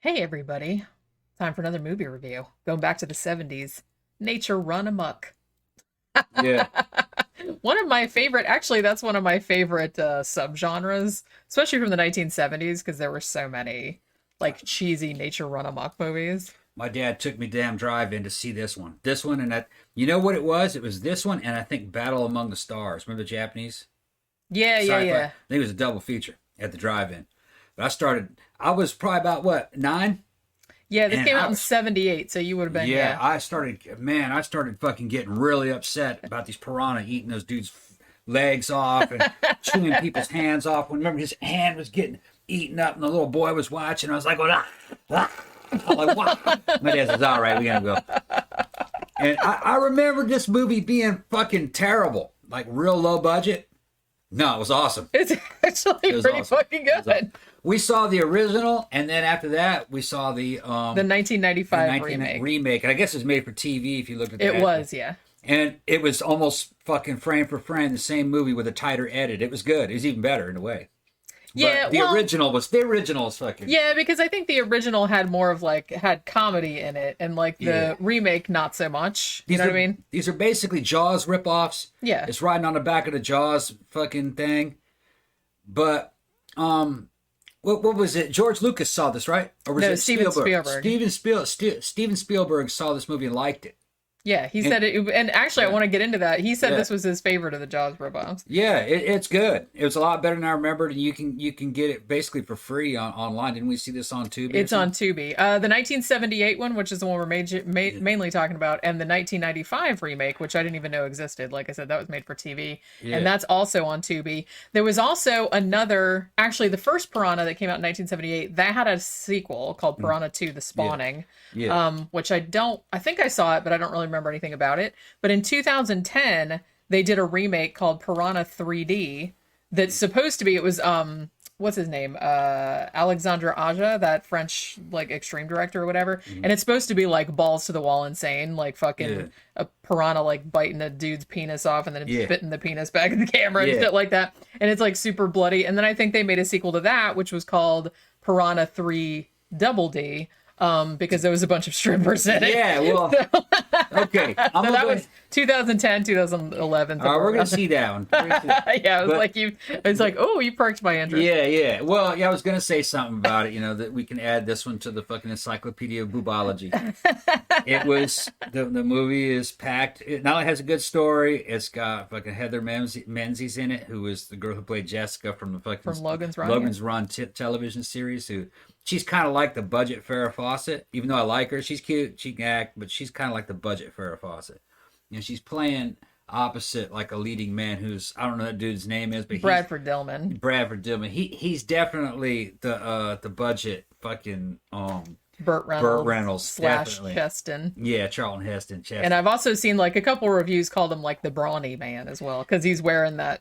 Hey everybody, time for another movie review. Going back to the 70s. Nature Run Amok. Yeah. One of my favorite, actually that's one of my favorite subgenres, especially from the 1970s because there were so many like cheesy Nature Run Amok movies. My dad took me damn drive-in to see this one. This one and that. You know what it was? It was this one and I think Battle Among the Stars. Remember the Japanese? Yeah, yeah, Sci-fi. yeah. I think it was a double feature at the drive-in. But I was probably about what, 9? Yeah, this And came I out in was, 78, so you would have been, yeah, yeah. I started fucking getting really upset about these piranha eating those dudes' legs off and chewing people's hands off. Remember his hand was getting eaten up and the little boy was watching. I was like, ah. I'm like, what? My dad says, all right, we gotta go. And I remember this movie being fucking terrible, like real low budget. No, it was awesome. It's actually It was pretty awesome. fucking It was awesome. good. We saw the original, and then after that, we saw the The 1995 remake. And I guess it was made for TV if you looked at that. It was, yeah. And it was almost fucking frame for frame the same movie with a tighter edit. It was good. It was even better in a way. Yeah, But the original was fucking. Yeah, because I think the original had more of had comedy in it, and like the remake not so much. You know what I mean? These are basically Jaws ripoffs. Yeah. It's riding on the back of the Jaws fucking thing. But what was it? George Lucas saw this, right? Or was No, it Steven Spielberg. Steven Spielberg saw this movie and liked it. Yeah, he said it, and actually, I want to get into that. He said Yeah. this was his favorite of the Jaws ripoffs. Yeah, it's good. It was a lot better than I remembered, and you can get it basically for free online. Didn't we see this on Tubi? It's on Tubi. The 1978 one, which is the one we're mainly talking about, and the 1995 remake, which I didn't even know existed. Like I said, that was made for TV, and that's also on Tubi. There was also another, actually, the first Piranha that came out in 1978, that had a sequel called Piranha 2: The Spawning, which I think I saw it, but I don't really remember anything about it. But in 2010, they did a remake called Piranha 3D that's supposed to be, it was what's his name, Alexandre Aja, that French like extreme director or whatever, and it's supposed to be like balls to the wall insane, like fucking a piranha like biting a dude's penis off and then spitting the penis back at the camera and shit like that, and it's like super bloody. And then I think they made a sequel to that which was called Piranha 3 Double D, because there was a bunch of strippers in it. Yeah, well, okay. So that was 2010, 2011. All right, we're gonna see that one. Yeah, it was it's like, oh, you perked my interest. Yeah. Well, yeah, I was gonna say something about it. You know that we can add this one to the fucking encyclopedia of boobology. It was the movie is packed. It not only has a good story, it's got fucking Heather Menzies in it, who was the girl who played Jessica from the fucking Logan's Run, television series. Who she's kind of like the budget Farrah Fawcett, even though I like her. She's cute, she can act, but she's kind of like the budget Farrah Fawcett. You know, she's playing opposite like a leading man who's, I don't know what that dude's name is, but Bradford Dillman. He's definitely the budget fucking Burt Reynolds slash definitely. Cheston. Yeah, Charlton Heston. And I've also seen like a couple reviews called him like the brawny man as well, because he's wearing that.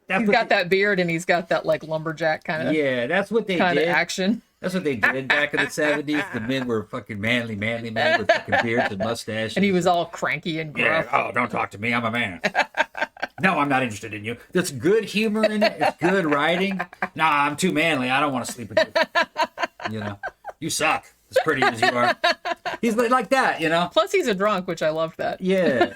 He's got that beard and he's got that like lumberjack kind of. Yeah, that's what they kind did. of action. That's what they did back in the 70s. The men were fucking manly men with fucking beards and mustaches. And he was all cranky and gruff. Yeah, oh, don't talk to me. I'm a man. No, I'm not interested in you. There's good humor in it. It's good writing. Nah, I'm too manly. I don't want to sleep with you. You know, you suck. As pretty as you are. He's like that, you know. Plus, he's a drunk, which I loved that. Yeah.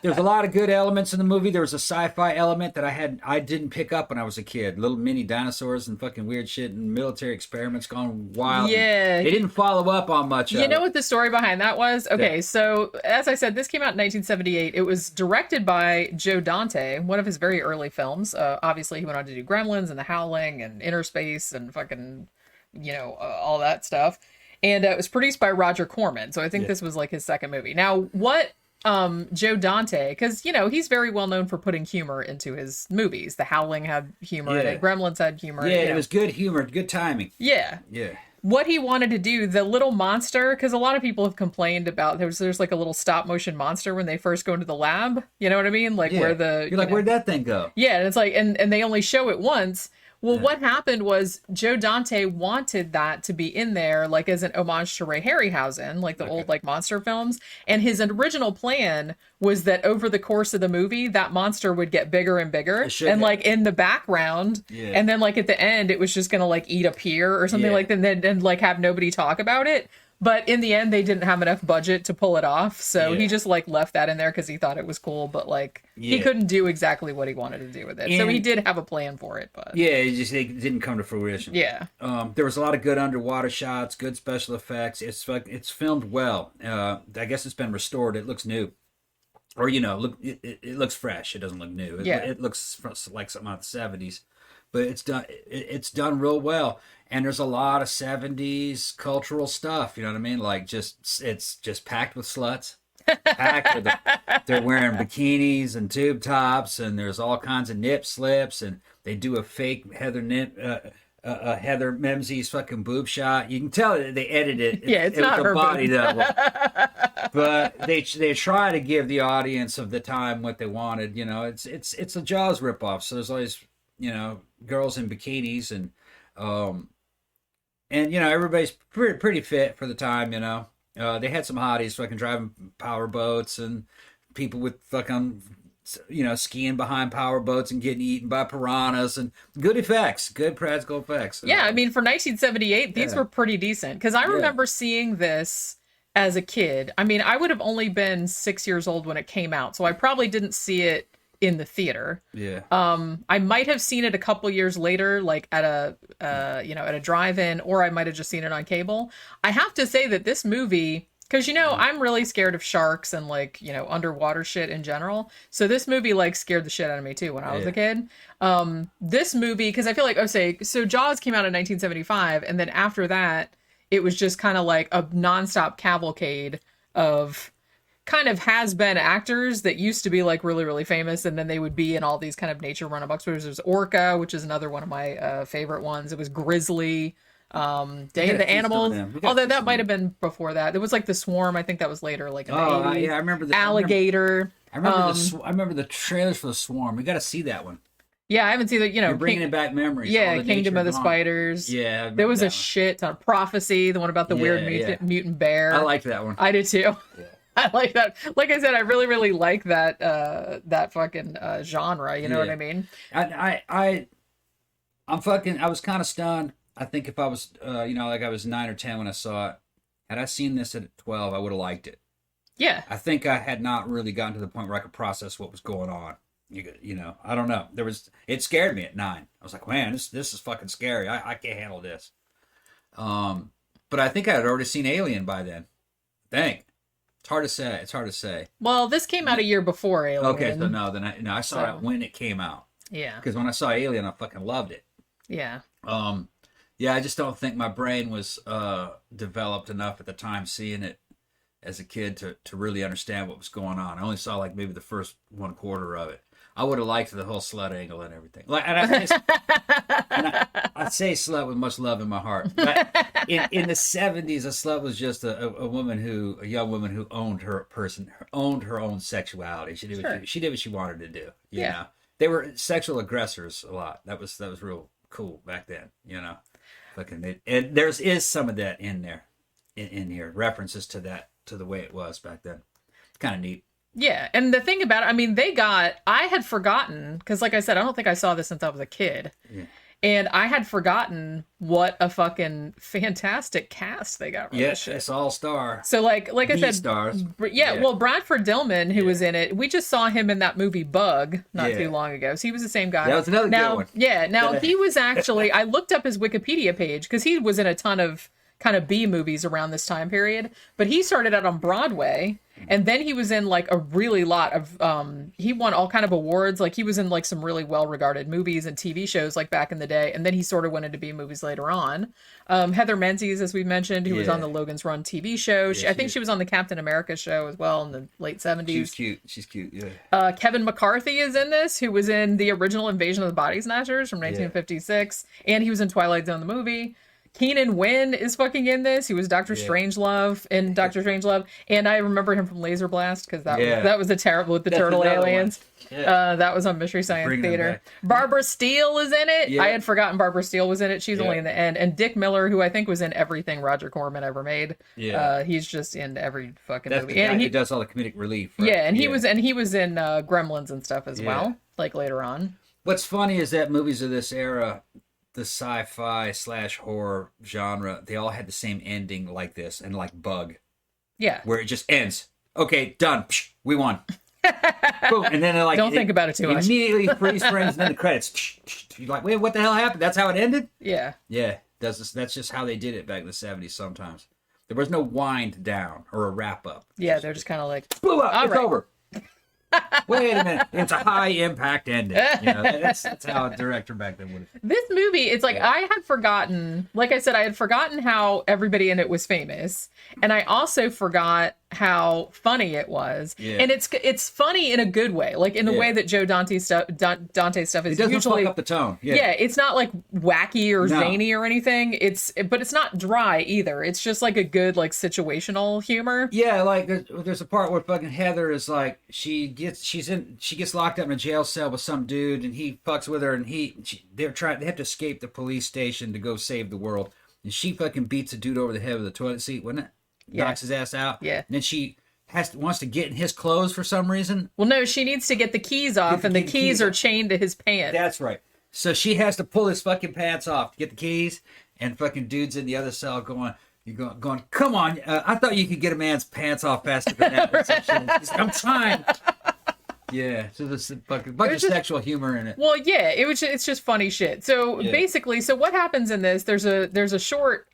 There's a lot of good elements in the movie. There was a sci-fi element that I didn't pick up when I was a kid. Little mini dinosaurs and fucking weird shit and military experiments gone wild. Yeah. They didn't follow up on much. You know what the story behind that was? Okay, so as I said, this came out in 1978. It was directed by Joe Dante, one of his very early films. Obviously, he went on to do Gremlins and The Howling and Inner Space and fucking, all that stuff. And it was produced by Roger Corman. So I think this was like his second movie. Now, what Joe Dante, because he's very well known for putting humor into his movies. The Howling had humor in it. Gremlins had humor. Yeah, it was good humor, good timing. Yeah. What he wanted to do, the little monster, because a lot of people have complained about there's like a little stop motion monster when they first go into the lab. You know what I mean? Like where You're like, where'd that thing go? Yeah, and it's like, and they only show it once. Well, what happened was Joe Dante wanted that to be in there, like as an homage to Ray Harryhausen, like the old like monster films. And his original plan was that over the course of the movie, that monster would get bigger and bigger, and like in the background, and then like at the end, it was just gonna like eat a pier or something like that, and like have nobody talk about it. But in the end, they didn't have enough budget to pull it off, so he just like left that in there because he thought it was cool, but like he couldn't do exactly what he wanted to do with it. So he did have a plan for it, but it didn't come to fruition. Yeah. There was a lot of good underwater shots, good special effects. It's filmed well. I guess it's been restored. It looks new, or it looks fresh. It doesn't look new. It looks like something out of the '70s, but it's done real well. And there's a lot of '70s cultural stuff, you know what I mean? Like it's just packed with sluts. They're wearing bikinis and tube tops, and there's all kinds of nip slips, and they do a fake Heather Memsey's fucking boob shot. You can tell that they edited it. Yeah, it's not her body double. But they try to give the audience of the time what they wanted. It's a Jaws ripoff. So there's always girls in bikinis and everybody's pretty fit for the time, They had some hotties fucking driving power boats and people with fucking, skiing behind power boats and getting eaten by piranhas and good effects, good practical effects. Yeah, I mean, for 1978, these were pretty decent. Because I remember seeing this as a kid. I mean, I would have only been 6 years old when it came out, so I probably didn't see it in the theater. Yeah. I might have seen it a couple years later, like at a at a drive-in, or I might have just seen it on cable. I have to say that this movie, because I'm really scared of sharks and like underwater shit in general. So this movie like scared the shit out of me too when I was a kid. This movie, because I feel like so Jaws came out in 1975, and then after that, it was just kind of like a nonstop cavalcade of kind of has-been actors that used to be like really, really famous, and then they would be in all these kind of nature run-amok stories. There's Orca, which is another one of my favorite ones. It was Grizzly, Day of the Animals, although that might have been before that. It was like The Swarm. I think that was later, like in the 80s. Yeah, I remember the Alligator. I remember the trailers for The Swarm. We got to see that one. Yeah, I haven't seen that. You're bringing it back memories. Yeah, Kingdom of the Spiders. Yeah, there was a shit ton. Prophecy, the one about the weird mutant bear. I liked that one. I did too. Yeah. I like that. Like I said, I really, really like that that fucking genre. You know what I mean? I was kind of stunned. I think if I was, like I was 9 or 10 when I saw it, had I seen this at 12, I would have liked it. Yeah. I think I had not really gotten to the point where I could process what was going on. I don't know. It scared me at 9. I was like, man, this is fucking scary. I can't handle this. But I think I had already seen Alien by then. It's hard to say. Well, this came out a year before Alien. Okay, so no, then I saw it when it came out. Yeah. Because when I saw Alien, I fucking loved it. Yeah. Yeah, I just don't think my brain was developed enough at the time seeing it as a kid to really understand what was going on. I only saw like maybe the first 1/4 of it. I would have liked the whole slut angle and everything. I'd say slut with much love in my heart. But in the '70s, a slut was just a young woman who owned her own sexuality. She did what she wanted to do. You know? They were sexual aggressors a lot. That was real cool back then. And is some of that in there, in here, references to that, to the way it was back then. Kind of neat. Yeah, and the thing about it, I had forgotten, because like I said, I don't think I saw this since I was a kid. Yeah. And I had forgotten what a fucking fantastic cast they got. Yes, it's all star. So like I said, stars. Yeah, well, Bradford Dillman, who was in it, we just saw him in that movie Bug not too long ago. So he was the same guy. That was another good one. Yeah, now he was actually, I looked up his Wikipedia page, because he was in a ton of kind of B movies around this time period, but he started out on Broadway, and then he was in like a really lot of he won all kind of awards. Like he was in like some really well-regarded movies and TV shows like back in the day, and then he sort of went into B movies later on. Heather Menzies, as we mentioned, who was on the Logan's Run TV show. I think she was on the Captain America show as well in the late 70s. She's cute, yeah. Kevin McCarthy is in this, who was in the original Invasion of the Body Snatchers from 1956, and he was in Twilight Zone the movie. Keenan Wynn is fucking in this. He was Doctor Strangelove in Doctor Strangelove, and I remember him from Laser Blast because that was a terrible with the turtle aliens. Yeah. That was on Mystery Science Theater. Barbara Steele is in it. Yeah. I had forgotten Barbara Steele was in it. She's only in the end. And Dick Miller, who I think was in everything Roger Corman ever made. Yeah. He's just in every fucking movie. And he does all the comedic relief. Right? Yeah, and he was in Gremlins and stuff as well, like later on. What's funny is that movies of this era, the sci-fi / horror genre, they all had the same ending like this, and like Bug. Yeah. Where it just ends. Okay, done. Psh, we won. Boom. And then don't think about it too much. Immediately freeze frames and then the credits. Psh, psh. You're like, wait, what the hell happened? That's how it ended? Yeah. Yeah. That's just how they did it back in the 70s sometimes. There was no wind down or a wrap up. Yeah, they're just kind of like, blew up. It's over. Wait a minute. It's a high impact ending. That's how a director back then would have. This movie, it's like I had forgotten, like I said, I had forgotten how everybody in it was famous. And I also forgot how funny it was. Yeah. And it's funny in a good way, like in the way that Joe Dante stuff is it doesn't usually fuck up the tone. Yeah, it's not like wacky or zany or anything. But it's not dry either. It's just like a good like situational humor. Yeah, like there's a part where fucking Heather is like she gets locked up in a jail cell with some dude and he fucks with her and they have to escape the police station to go save the world. And she fucking beats a dude over the head with a toilet seat, wasn't it? Knocks his ass out. Yeah. And then she wants to get in his clothes for some reason. Well, no, she needs to get the keys off, and the keys are chained to his pants. That's right. So she has to pull his fucking pants off to get the keys, and fucking dude's in the other cell going, come on, I thought you could get a man's pants off faster than that. I'm trying. Yeah, so there's a bunch of sexual humor in it. Well, yeah, it's just funny shit. So basically, what happens in this? There's a short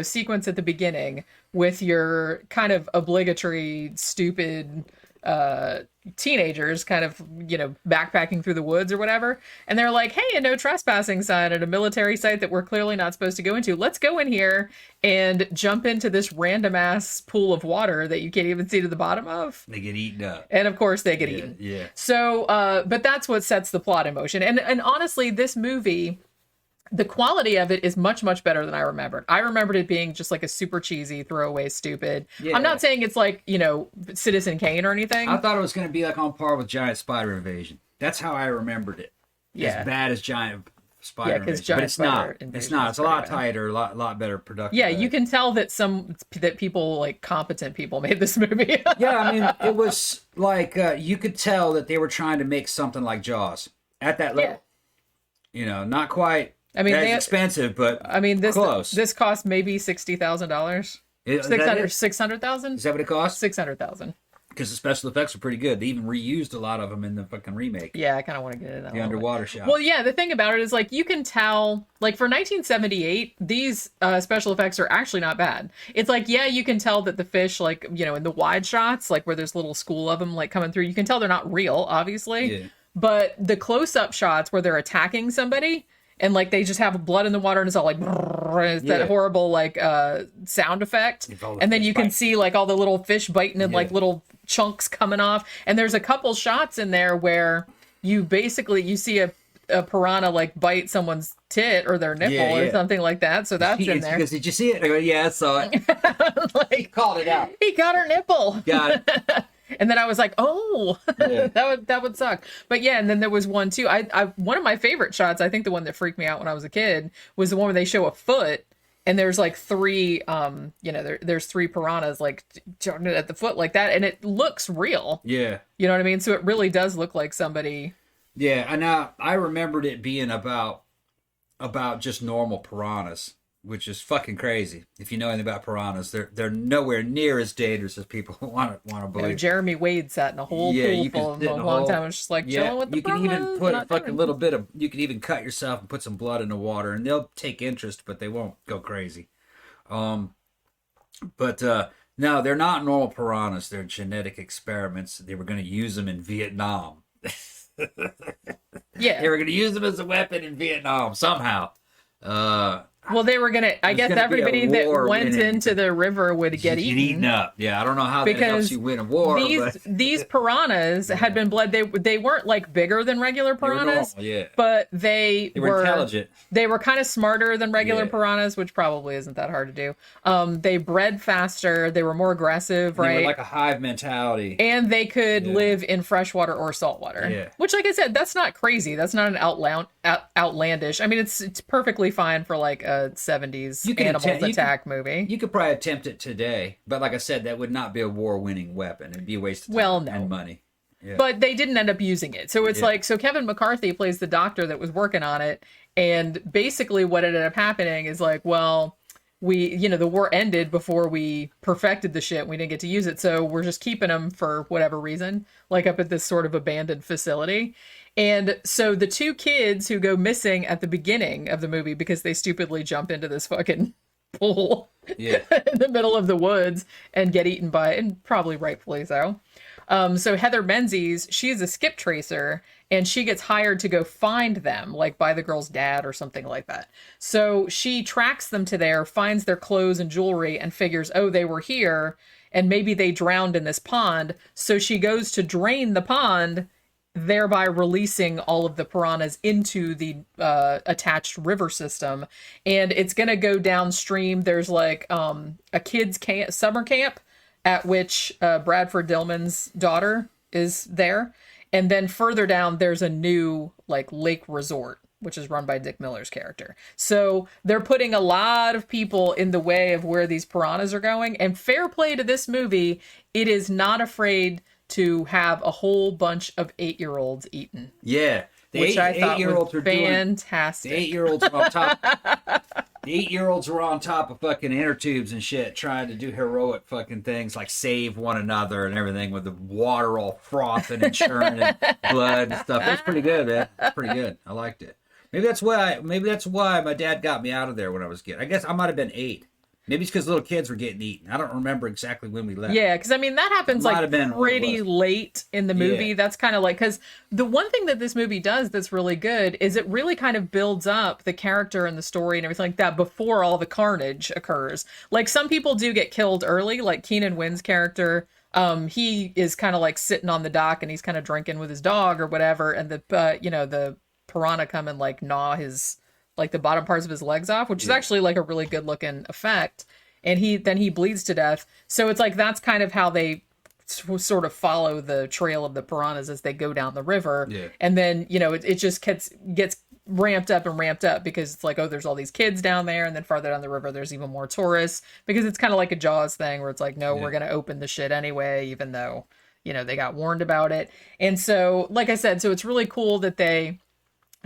sequence at the beginning with your kind of obligatory stupid teenagers kind of backpacking through the woods or whatever, and they're like, hey, a no trespassing sign at a military site that we're clearly not supposed to go into. Let's go in here and jump into this random ass pool of water that you can't even see to the bottom of. They get eaten up, and of course they get eaten. Yeah. So but that's what sets the plot in motion, and honestly, this movie, the quality of it is much, much better than I remembered. I remembered it being just like a super cheesy, throwaway, stupid. Yeah. I'm not saying it's like, Citizen Kane or anything. I thought it was going to be like on par with Giant Spider Invasion. That's how I remembered it. Yeah. As bad as Giant Spider Invasion. But it's not. It's not. It's a lot tighter, a lot better production. Yeah, you can tell that people, like competent people, made this movie. Yeah, I mean, it was like, you could tell that they were trying to make something like Jaws at that level. Yeah. Not quite. I mean, it's expensive, but close. This cost maybe $60,000. $600,000. Is that what it cost? $600,000. Because the special effects are pretty good. They even reused a lot of them in the fucking remake. Yeah, I kind of want to get into that. The underwater shot. Well, yeah, the thing about it is, like, you can tell, like, for 1978, these special effects are actually not bad. It's like, yeah, you can tell that the fish, like, in the wide shots, like where there's a little school of them, like, coming through, you can tell they're not real, obviously. Yeah. But the close-up shots where they're attacking somebody, and like they just have blood in the water and it's all like it's that horrible like sound effect, and then you can see like all the little fish biting and like little chunks coming off, and there's a couple shots in there where you see a piranha like bite someone's tit or their nipple or something like that, so that's in there. Because did you see it? I go, yeah, I saw it. Like, he called it out. He got her nipple. Got it. And then I was like, oh, that would suck. But yeah, and then there was one too. I one of my favorite shots, I think the one that freaked me out when I was a kid, was the one where they show a foot and there's like three, there's three piranhas like at the foot like that, and it looks real. Yeah. You know what I mean? So it really does look like somebody. Yeah, and I remembered it being about just normal piranhas, which is fucking crazy. If you know anything about piranhas, they're nowhere near as dangerous as people want to believe. Jeremy Wade sat in a whole pool full of a long time. It was just like chilling with the piranhas. You can even put a fucking little bit of. You can even cut yourself and put some blood in the water, and they'll take interest, but they won't go crazy. But no, they're not normal piranhas. They're genetic experiments. They were going to use them in Vietnam. Yeah, they were going to use them as a weapon in Vietnam somehow. Well, they were gonna. I guess everybody that went into the river would get eaten up. Yeah, I don't know how that helps you win a war. These piranhas had been bled. They weren't like bigger than regular piranhas. But they were intelligent. They were kind of smarter than regular piranhas, which probably isn't that hard to do. They bred faster. They were more aggressive, right? They were like a hive mentality. And they could live in freshwater or saltwater. Yeah. Which, like I said, that's not crazy. That's not an outlandish. I mean, it's perfectly fine for like a 70s animals attack movie. You could probably attempt it today, but like I said, that would not be a war-winning weapon. It'd be a waste of time and money. Yeah. But they didn't end up using it. So it's like, so Kevin McCarthy plays the doctor that was working on it, and basically what ended up happening is like, well, the war ended before we perfected the shit. We didn't get to use it, so we're just keeping them for whatever reason, like up at this sort of abandoned facility. And so the two kids who go missing at the beginning of the movie because they stupidly jump into this fucking pool in the middle of the woods and get eaten by, and probably rightfully so. So Heather Menzies, she's a skip tracer, and she gets hired to go find them, like by the girl's dad or something like that. So she tracks them to there, finds their clothes and jewelry, and figures, oh, they were here, and maybe they drowned in this pond. So she goes to drain the pond, thereby releasing all of the piranhas into the attached river system. And it's going to go downstream. There's like a kids' summer camp at which Bradford Dillman's daughter is there. And then further down, there's a new like lake resort, which is run by Dick Miller's character. So they're putting a lot of people in the way of where these piranhas are going. And fair play to this movie, it is not afraid to have a whole bunch of 8-year-olds eaten. Yeah. Which I thought was fantastic. The 8-year-olds were on top. The 8-year-olds were on top of fucking inner tubes and shit, trying to do heroic fucking things like save one another and everything with the water all frothing and churning and blood and stuff. It was pretty good, man. It's pretty good. I liked it. Maybe that's why my dad got me out of there when I was a kid. I guess I might have been 8. Maybe it's because little kids were getting eaten. I don't remember exactly when we left. Yeah, because I mean, that happens like pretty late in the movie. Yeah. That's kind of like, because the one thing that this movie does that's really good is it really kind of builds up the character and the story and everything like that before all the carnage occurs. Like some people do get killed early, like Keenan Wynn's character. He is kind of like sitting on the dock and he's kind of drinking with his dog or whatever. And the piranha come and like gnaw his, like the bottom parts of his legs off, which is actually like a really good looking effect. And he bleeds to death. So it's like, that's kind of how they sort of follow the trail of the piranhas as they go down the river. Yeah. And then, it just gets ramped up because it's like, oh, there's all these kids down there. And then farther down the river, there's even more tourists, because it's kind of like a Jaws thing where it's like, no, we're going to open the shit anyway, even though, they got warned about it. And so, like I said, so it's really cool that they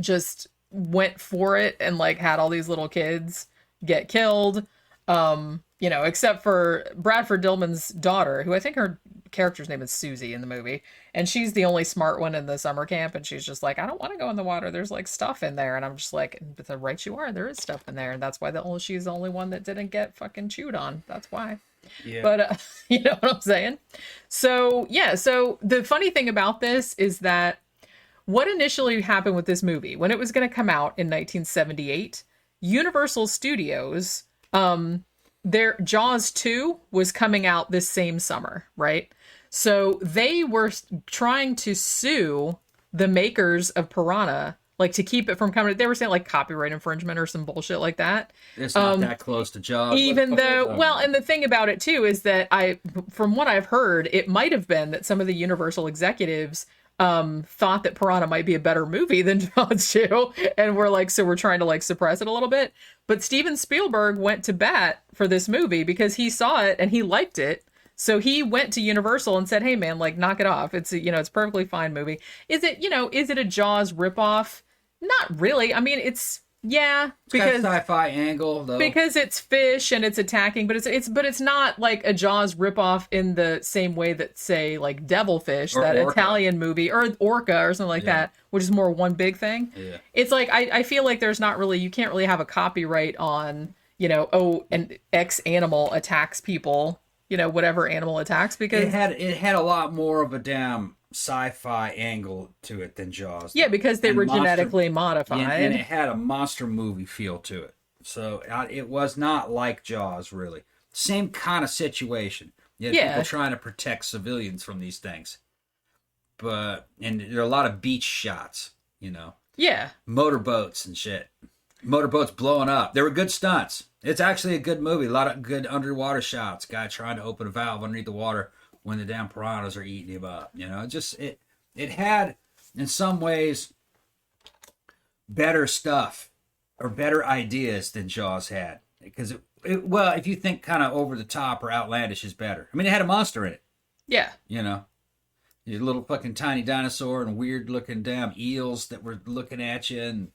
just went for it and like had all these little kids get killed, except for Bradford Dillman's daughter, who I think her character's name is Susie in the movie, and she's the only smart one in the summer camp, and she's just like, I don't want to go in the water, there's like stuff in there. And I'm just like, but right you are, there is stuff in there, and that's why she's the only one that didn't get fucking chewed on. That's why. Yeah. But you know what I'm saying? So the funny thing about this is that what initially happened with this movie, when it was going to come out in 1978, Universal Studios, their Jaws 2 was coming out this same summer, right? So they were trying to sue the makers of Piranha, like to keep it from coming. They were saying like copyright infringement or some bullshit like that. It's not that close to Jaws. Even though, well, and the thing about it too is that from what I've heard, it might have been that some of the Universal executives thought that Piranha might be a better movie than Jaws 2, and we're like, so we're trying to like suppress it a little bit. But Steven Spielberg went to bat for this movie because he saw it and he liked it. So he went to Universal and said, hey man, like knock it off. It's it's a perfectly fine movie. Is it a Jaws ripoff? Not really. I mean, it's because got a sci-fi angle though. Because it's fish and it's attacking, but it's not like a Jaws ripoff in the same way that, say, like Devilfish, or that Orca. Italian movie, or Orca or something like that, which is more one big thing. Yeah. It's like I feel like there's not really, you can't really have a copyright on, an X animal attacks people, whatever animal attacks, because it had a lot more of a damn sci-fi angle to it than Jaws. Yeah, because they were genetically modified. And it had a monster movie feel to it. So it was not like Jaws, really. Same kind of situation. You had Yeah. people trying to protect civilians from these things. And there are a lot of beach shots, Yeah. motorboats and shit. Motorboats blowing up. They were good stunts. It's actually a good movie. A lot of good underwater shots. Guy trying to open a valve underneath the water when the damn piranhas are eating him up. It had, in some ways, better stuff or better ideas than Jaws had. Because, if you think kind of over the top or outlandish is better. I mean, it had a monster in it. Yeah. Your little fucking tiny dinosaur and weird looking damn eels that were looking at you. And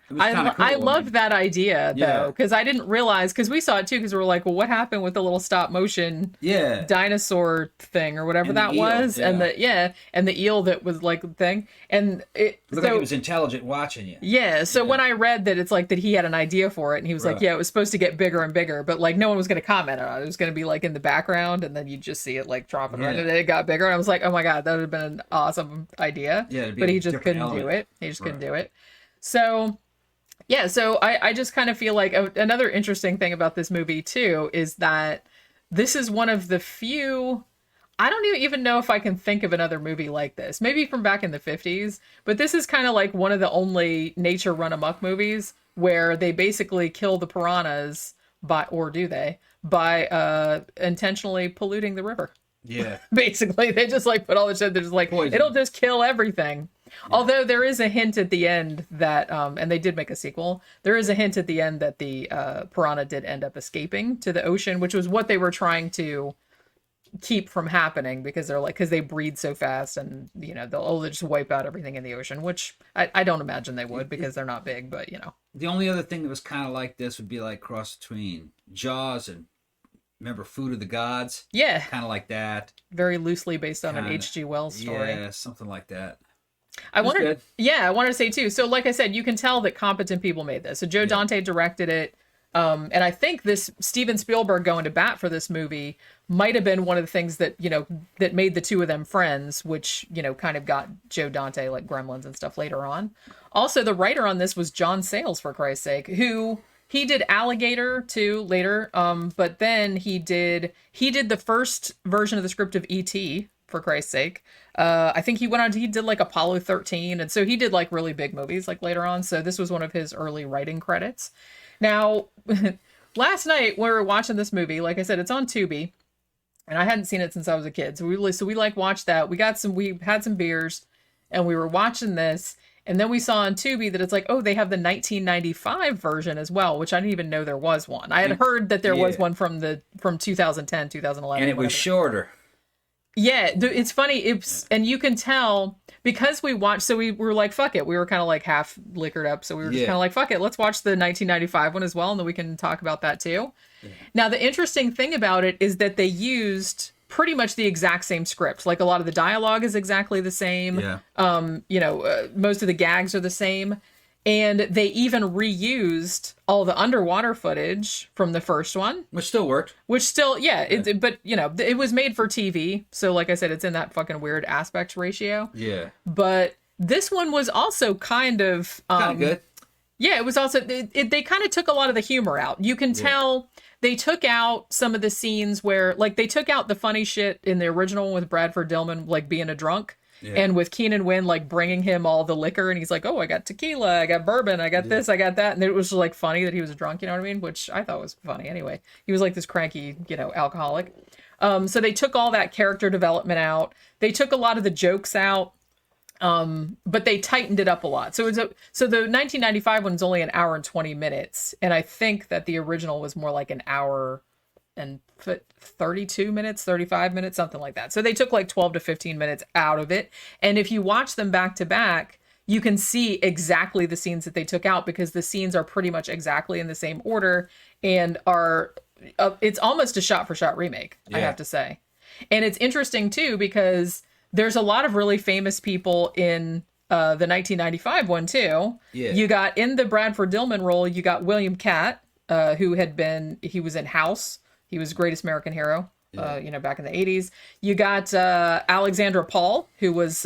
it was kind of cool. I loved that idea, though, because I didn't realize, because we saw it too, because we were like, well, what happened with the little stop motion dinosaur thing or whatever that was? Yeah. And the eel that was like the thing. And it looked like it was intelligent watching you. Yeah. So when I read that it's like that he had an idea for it and he was like, yeah, it was supposed to get bigger and bigger, but like no one was going to comment on it. It was going to be like in the background and then you just see it like dropping and it got bigger. And I was like, oh my God, that would have been an awesome idea. Yeah, but he just couldn't do it. He just couldn't do it. So... yeah, so I just kind of feel like another interesting thing about this movie, too, is that this is one of the few... I don't even know if I can think of another movie like this. Maybe from back in the 50s. But this is kind of like one of the only nature run-amok movies where they basically kill the piranhas, or do they, by intentionally polluting the river. Yeah. Basically, they just like put all the shit, they're just like, poison. It'll just kill everything. Yeah. Although there is a hint at the end that, and they did make a sequel, there is a hint at the end that the piranha did end up escaping to the ocean, which was what they were trying to keep from happening because they breed so fast and, they'll just wipe out everything in the ocean, which I don't imagine they would because they're not big, but, The only other thing that was kind of like this would be like cross between Jaws and, remember, Food of the Gods? Yeah. Kind of like that. Very loosely based on an H.G. Wells story. Yeah, something like that. I wanted to say too. So, like I said, you can tell that competent people made this. So Joe Dante directed it, and I think this Steven Spielberg going to bat for this movie might have been one of the things that that made the two of them friends, which kind of got Joe Dante like Gremlins and stuff later on. Also, the writer on this was John Sayles, for Christ's sake, who he did Alligator too later, but then he did the first version of the script of E.T., for Christ's sake. I think he did like Apollo 13. And so he did like really big movies like later on. So this was one of his early writing credits. Now, last night when we were watching this movie, like I said, it's on Tubi and I hadn't seen it since I was a kid. So we like watched that. We had some beers and we were watching this. And then we saw on Tubi that it's like, oh, they have the 1995 version as well, which I didn't even know there was one. I had heard that there was one from 2010, 2011. And it was shorter. Yeah, it's funny. And you can tell because we watched, so we were like, fuck it. We were kind of like half liquored up. So we were just kind of like, fuck it. Let's watch the 1995 one as well. And then we can talk about that too. Yeah. Now, the interesting thing about it is that they used pretty much the exact same script. Like a lot of the dialogue is exactly the same. Yeah. Most of the gags are the same. And they even reused all the underwater footage from the first one. Which still worked. But, it was made for TV. So, like I said, it's in that fucking weird aspect ratio. Yeah. But this one was also kind of good. Yeah, it was also... They kind of took a lot of the humor out. You can tell they took out some of the scenes where... Like, they took out the funny shit in the original one with Bradford Dillman, like, being a drunk. Yeah. And with Keenan Wynn, like, bringing him all the liquor, and he's like, oh, I got tequila, I got bourbon, I got this, I got that. And it was, like, funny that he was a drunk, you know what I mean? Which I thought was funny anyway. He was, like, this cranky, alcoholic. So they took all that character development out. They took a lot of the jokes out, but they tightened it up a lot. So the 1995 one's only an hour and 20 minutes, and I think that the original was more like an hour and 32 minutes, 35 minutes, something like that. So they took like 12 to 15 minutes out of it. And if you watch them back to back, you can see exactly the scenes that they took out because the scenes are pretty much exactly in the same order and are, it's almost a shot for shot remake, I have to say. And it's interesting too, because there's a lot of really famous people in the 1995 one too. Yeah. You got in the Bradford Dillman role, you got William Catt, he was in House. He was Greatest American Hero, back in the 80s. You got Alexandra Paul, who was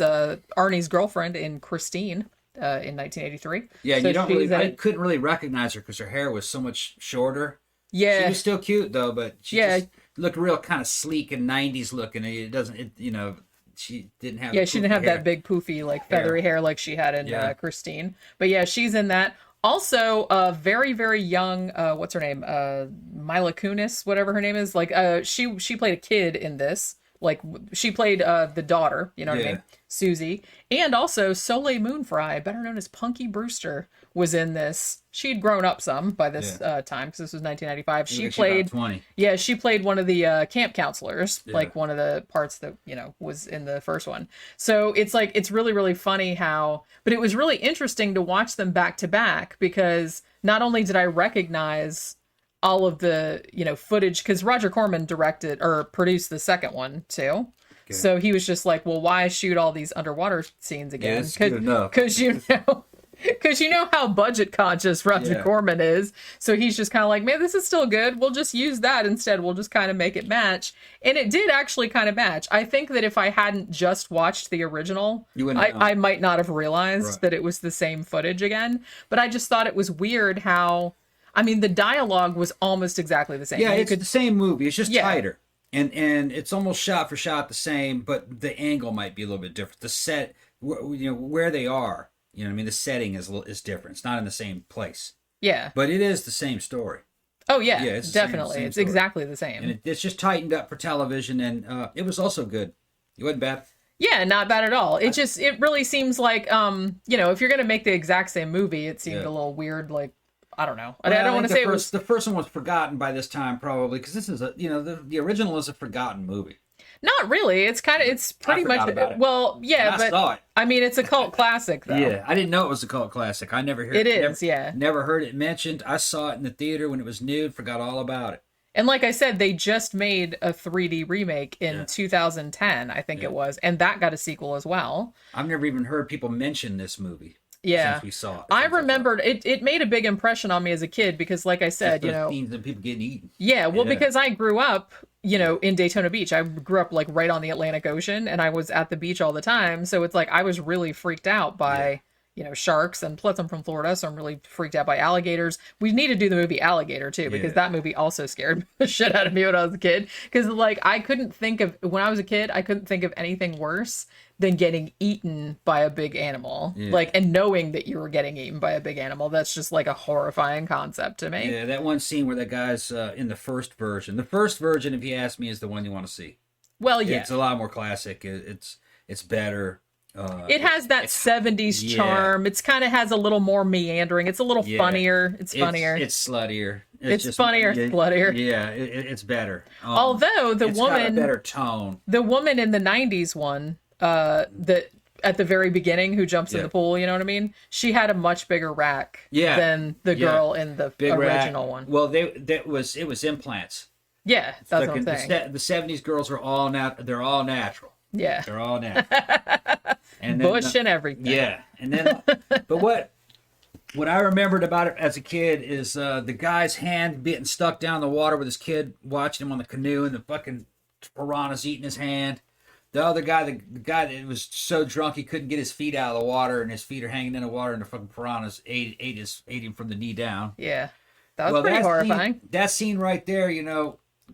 Arnie's girlfriend in Christine. in 1983. Yeah, so you don't really. I in, couldn't really recognize her because her hair was so much shorter. yeah, She was still cute though, but she yeah, just looked real kind of sleek and '90s looking. It doesn't. She didn't have. yeah. The She didn't poofy have hair. that big poofy like feathery hair like she had in Christine. But yeah, she's in that. Also, very very young. What's her name? Mila Kunis, whatever her name is. Like, she played a kid in this. Like, she played the daughter. You know what I mean? Susie. And also Soleil Moonfry, better known as Punky Brewster, was in this. She'd grown up some by this time because this was 1995. She played 20. Yeah, she played one of the camp counselors, like one of the parts that was in the first one. So it's like it's really really funny how, but it was really interesting to watch them back to back because not only did I recognize all of the footage because Roger Corman directed or produced the second one too. Okay. So he was just like, well, why shoot all these underwater scenes again? Because you know how budget conscious Roger Corman is. So he's just kind of like, man, this is still good. We'll just use that instead. We'll just kind of make it match. And it did actually kind of match. I think that if I hadn't just watched the original, I might not have realized that it was the same footage again. But I just thought it was weird how, I mean, the dialogue was almost exacyly the same. Yeah, it's the same movie. It's just tighter. And it's almost shot for shot the same, but the angle might be a little bit different. The set, where they are, I mean, the setting is different. It's not in the same place. Yeah. But it is the same story. Oh, yeah, it's definitely. It's exactly the same. And it's just tightened up for television, and it was also good. It wasn't bad. Yeah, not bad at all. It really seems like, if you're going to make the exact same movie, it seemed a little weird, like, I don't know. Well, I don't want to say the first one was forgotten by this time probably because this is the original is a forgotten movie. Not really. It's pretty much about it. Well, yeah, but I saw it. I mean, it's a cult classic though. Yeah, I didn't know it was a cult classic. I never heard it. Never heard it mentioned. I saw it in the theater when it was new. Forgot all about it. And like I said, they just made a 3D remake in 2010, I think it was, and that got a sequel as well. I've never even heard people mention this movie. Yeah, since we saw it. I remembered it. It made a big impression on me as a kid because, like I said, scenes of people getting eaten. Yeah, well, because I grew up, in Daytona Beach. I grew up like right on the Atlantic Ocean, and I was at the beach all the time. So it's like I was really freaked out by sharks, and plus I'm from Florida, so I'm really freaked out by alligators. We need to do the movie Alligator too, because that movie also scared the shit out of me when I was a kid. Because like when I was a kid, I couldn't think of anything worse than getting eaten by a big animal. Like, and knowing that you were getting eaten by a big animal. That's just like a horrifying concept to me. Yeah, that one scene where that guy's in the first version. The first version, if you ask me, is the one you want to see. Well, yeah. It's a lot more classic. It's better. It has that 70s charm. It's kind of has a little more meandering. It's a little funnier. It's funnier. It's sluttier. It's funnier, sluttier. Yeah, it's better. Although it's got a better tone. The woman in the 90s one, that at the very beginning who jumps in the pool, you know what I mean? She had a much bigger rack than the girl in the original one. Well, it was implants. Yeah, that's what I'm saying. The 70s girls are all they're all natural. Yeah. They're all natural. And bush and everything. Yeah. And then but what I remembered about it as a kid is the guy's hand getting stuck down the water with his kid watching him on the canoe and the fucking piranhas eating his hand. The other guy, the guy that was so drunk he couldn't get his feet out of the water and his feet are hanging in the water and the fucking piranhas ate him from the knee down. Yeah. That was pretty horrifying. That scene right there,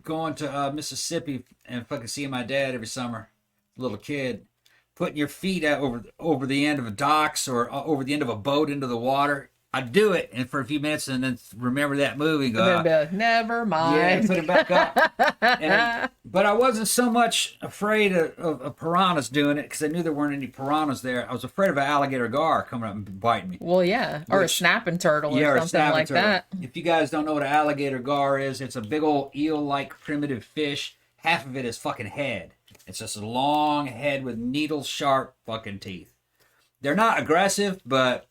going to Mississippi and fucking seeing my dad every summer, little kid, putting your feet out over the end of a docks or over the end of a boat into the water. I'd do it and for a few minutes and then remember that movie and go, never mind. Yeah, put it back up. But I wasn't so much afraid of piranhas doing it because I knew there weren't any piranhas there. I was afraid of an alligator gar coming up and biting me. Well, yeah. Or a snapping turtle or something like that. If you guys don't know what an alligator gar is, it's a big old eel-like primitive fish. Half of it is fucking head. It's just a long head with needle-sharp fucking teeth. They're not aggressive, but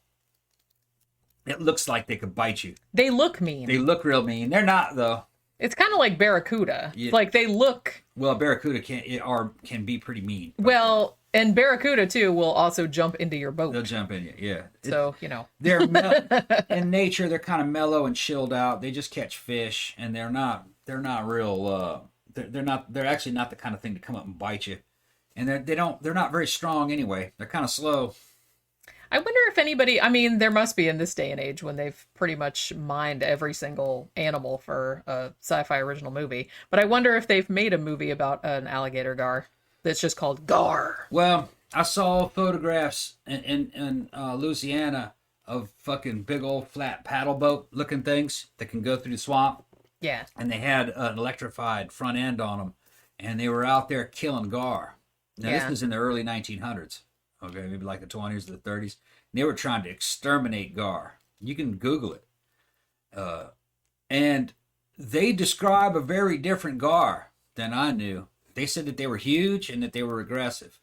it looks like they could bite you. They look mean. They look real mean. They're not, though. It's kind of like barracuda. Yeah. Like, they look... Well, barracuda can be pretty mean. Well, and barracuda, too, will also jump into your boat. They'll jump in you, yeah. So, They're in nature, they're kind of mellow and chilled out. They just catch fish, and they're not real... They're actually not the kind of thing to come up and bite you. And they're not very strong anyway. They're kind of slow. I wonder if anybody, I mean, there must be in this day and age when they've pretty much mined every single animal for a sci-fi original movie. But I wonder if they've made a movie about an alligator gar that's just called Gar. Well, I saw photographs in Louisiana of fucking big old flat paddle boat looking things that can go through the swamp. Yeah. And they had an electrified front end on them. And they were out there killing gar. Now, this was in the early 1900s. Okay, maybe like the 20s or the 30s. They were trying to exterminate gar. You can Google it. And they describe a very different gar than I knew. They said that they were huge and that they were aggressive.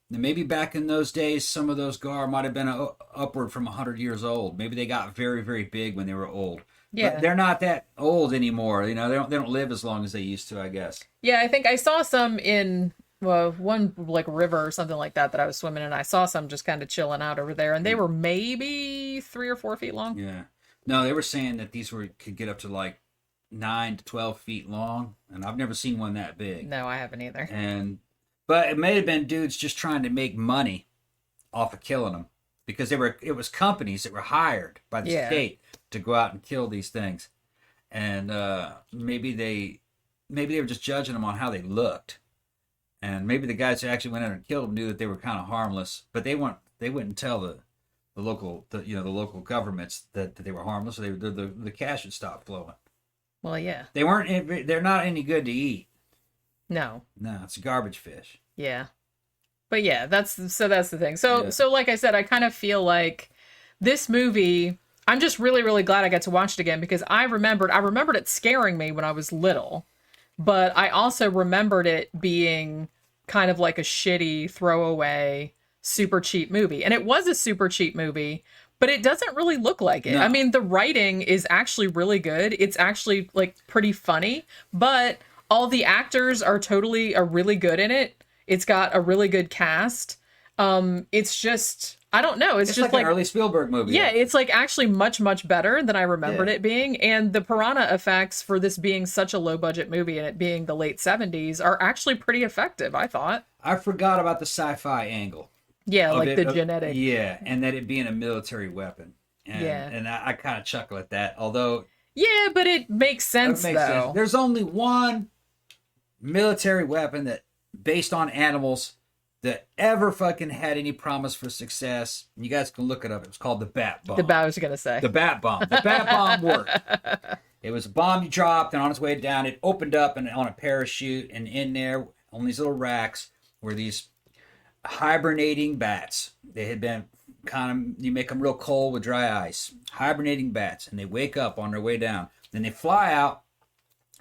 Now, maybe back in those days, some of those gar might have been upward from 100 years old. Maybe they got very, very big when they were old. Yeah. But they're not that old anymore. You know, they don't live as long as they used to, I guess. Yeah, I think I saw some in one like river or something like that I was swimming in. I saw some just kind of chilling out over there, and they were maybe 3 or 4 feet long. Yeah. No, they were saying that these could get up to like 9 to 12 feet long, and I've never seen one that big. No, I haven't either. But it may have been dudes just trying to make money off of killing them, because it was companies that were hired by the state to go out and kill these things, and maybe they were just judging them on how they looked, and maybe the guys who actually went in and killed them knew that they were kind of harmless, but they wouldn't tell the local governments that they were harmless, so the cash would stop flowing. Well, yeah, they're not any good to eat. No, it's a garbage fish. Yeah, but yeah, that's the thing. So like I said, I kind of feel like this movie, I'm just really, really glad I got to watch it again, because I remembered it scaring me when I was little, but I also remembered it being kind of like a shitty throwaway, super cheap movie. And it was a super cheap movie, but it doesn't really look like it. No. I mean, the writing is actually really good. It's actually like pretty funny, but all the actors are really good in it. It's got a really good cast. It's just, I don't know. It's just like an early Spielberg movie. Yeah, it's like actually much, much better than I remembered it being. And the piranha effects for this being such a low budget movie and it being the late 70s are actually pretty effective, I thought. I forgot about the sci-fi angle. Yeah, like the genetic. Yeah, and that it being a military weapon. And I kind of chuckle at that, although... Yeah, but it makes sense, though. There's only one military weapon that, based on animals, that ever fucking had any promise for success. And you guys can look it up. It was called the Bat Bomb. I was going to say. The Bat Bomb. The Bat Bomb worked. It was a bomb you dropped, and on its way down, it opened up and on a parachute, and in there, on these little racks, were these hibernating bats. They had been you make them real cold with dry ice. Hibernating bats, and they wake up on their way down. Then they fly out.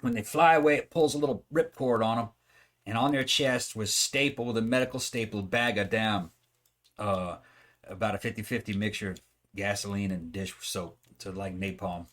When they fly away, it pulls a little ripcord on them, and on their chest was stapled with a medical staple bag of down, about a 50-50 mixture of gasoline and dish soap, so like napalm.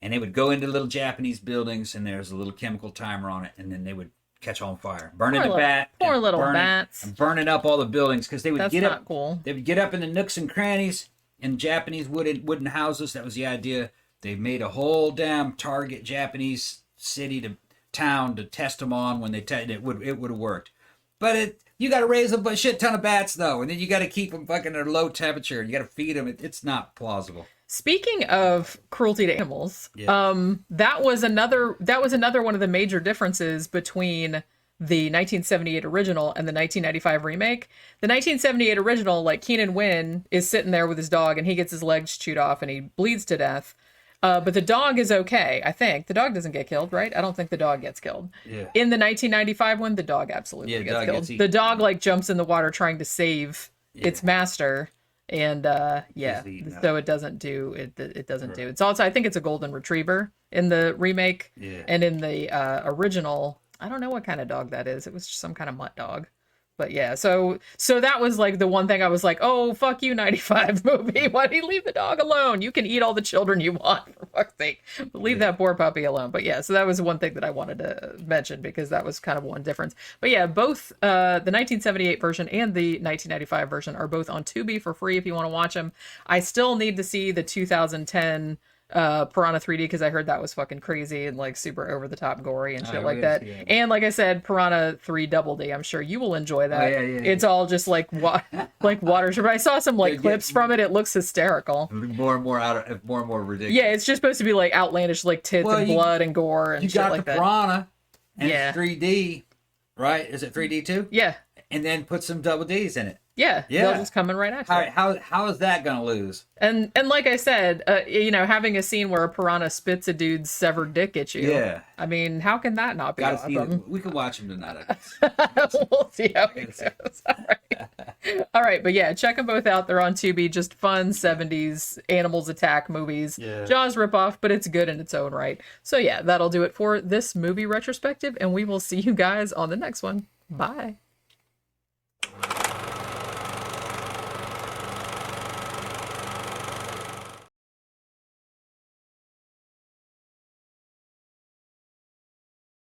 And they would go into little Japanese buildings, and there's a little chemical timer on it, and then they would catch on fire, burning the bat, poor little bats, and burning up all the buildings, because they would That's get not up. Cool. They would get up in the nooks and crannies in Japanese wooden houses. That was the idea. They made a whole damn target Japanese city to town to test them on when it would have worked. But you got to raise a shit ton of bats though, and then you got to keep them fucking at a low temperature, and you got to feed them. It's not plausible. Speaking of cruelty to animals, that was another one of the major differences between the 1978 original and the 1995 remake. The 1978 original, like Keenan Wynn is sitting there with his dog and he gets his legs chewed off and he bleeds to death. But the dog is okay, I think. The dog doesn't get killed, right? I don't think the dog gets killed. Yeah. In the 1995 one, the dog absolutely gets killed. The dog like jumps in the water trying to save its master. And so it doesn't do it. It doesn't do. It's also, I think it's a golden retriever in the remake, and in the original, I don't know what kind of dog that is. It was just some kind of mutt dog. But yeah, so that was like the one thing I was like, oh, fuck you, 95 movie. Why do you leave the dog alone? You can eat all the children you want, for fuck's sake. But leave that poor puppy alone. But yeah, so that was one thing that I wanted to mention because that was kind of one difference. But yeah, both the 1978 version and the 1995 version are both on Tubi for free if you want to watch them. I still need to see the 2010 Piranha 3D because I heard that was fucking crazy and like super over the top gory and shit Oh, like it that. is, yeah. And like I said, Piranha 3 Double D. I'm sure you will enjoy that. Oh, yeah. It's all just like like water. But I saw some like Yeah, clips from it. It looks hysterical. More and more ridiculous. Yeah, it's just supposed to be like outlandish, like tits and blood and gore and you shit got like the that. Piranha and Yeah. it's 3D, right? Is it 3D too? Yeah, And then put some double D's in it. yeah. Yeah. They'll just coming right after. How is that gonna lose? And like I said, having a scene where a piranha spits a dude's severed dick at you. Yeah. I mean, how can that not be Gotta see awesome? we can watch them tonight, I guess. We'll see how it goes. All right. All right, but yeah, check them both out. They're on Tubi. Just fun 70s animals attack movies. Yeah. Jaws ripoff, but it's good in its own right. So yeah, that'll do it for this movie retrospective, and we will see you guys on the next one. Bye.